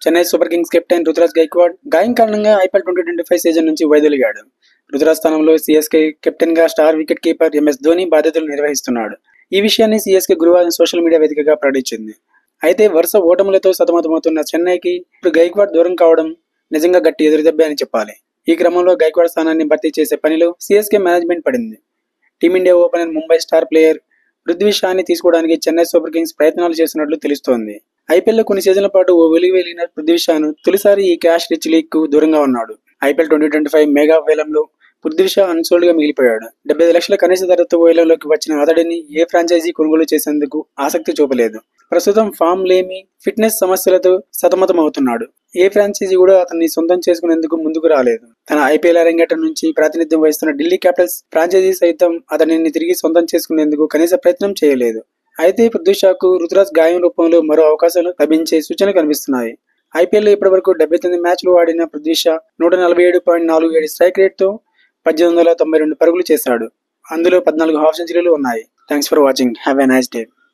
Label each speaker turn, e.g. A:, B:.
A: Chennai super kings captain Ruturaj Gaikwad గాయం కారణంగా IPL 2025 season నుంచి వైదొలిగాడు. రుతురాజ్ స్థానంలో సీఎస్కే కెప్టెన్ గా star wicket keeper MS Dhoni బాధ్యతలు నిర్వహిస్తున్నాడు. ఈ విషయాన్ని సీఎస్కే గురువారం సోషల్ మీడియా వేదికగా ప్రకటించింది. అయితే వరుస ఓటములతో సతమతమవుతున్న చెన్నైకి ఇప్పుడు గైక్వాడ్ దూరం కావడం నిజంగా గట్టి ఎదురుదెబ్బే అని చెప్పాలి. ఈ క్రమంలో గైక్వాడ్ స్థానాన్ని భర్తీ చేసే పనిలో సీఎస్కే మేనేజ్మెంట్ పడింది. Team India opener Mumbai star player Prithvi షాని తీసుకోవడానికి చెన్నై సూపర్ కింగ్స్ ప్రయత్నాలు చేస్తున్నట్లు తెలుస్తోంది. ఐపీఎల్ లో కొన్ని సీజన్ల పాటు ఓ వెలుగు వెలిగిన పృథ్వీ షాను తొలిసారి ఈ క్యాష్ రిచ్ లీగ్ కు దూరంగా ఉన్నాడు. ఐపీఎల్ 2025 మెగా వేలంలో పృథ్వీ షా అన్సోల్డ్ గా మిగిలిపోయాడు. 75 లక్షల కనీస ధరతో వేలంలోకి వచ్చిన అతడిని ఏ ఫ్రాంచైజీ కొనుగోలు చేసేందుకు ఆసక్తి చూపలేదు. ప్రస్తుతం ఫామ్ లేమి, ఫిట్నెస్ సమస్యలతో సతమతం అవుతున్నాడు. ఏ ఫ్రాంచైజీ కూడా అతన్ని సొంతం చేసుకునేందుకు ముందుకు రాలేదు. తన ఐపీఎల్ అరంగేటం నుంచి ప్రాతినిధ్యం వహిస్తున్న ఢిల్లీ క్యాపిటల్స్ ఫ్రాంచైజీ సైతం అతనిని తిరిగి సొంతం చేసుకునేందుకు కనీస ప్రయత్నం చేయలేదు. అయితే పృథ్వీ షాకు రుతురాజ్ గాయం రూపంలో మరో అవకాశాలు లభించే సూచనలు కనిపిస్తున్నాయి. ఐపీఎల్ లో ఇప్పటివరకు 79 మ్యాచ్లు ఆడిన పృథ్వీ షా 147.47 స్ట్రైక్ రేట్ తో 1892 పరుగులు చేశాడు. అందులో 14 హాఫ్ సెంచరీలు ఉన్నాయి. Thanks for watching. Have a nice day.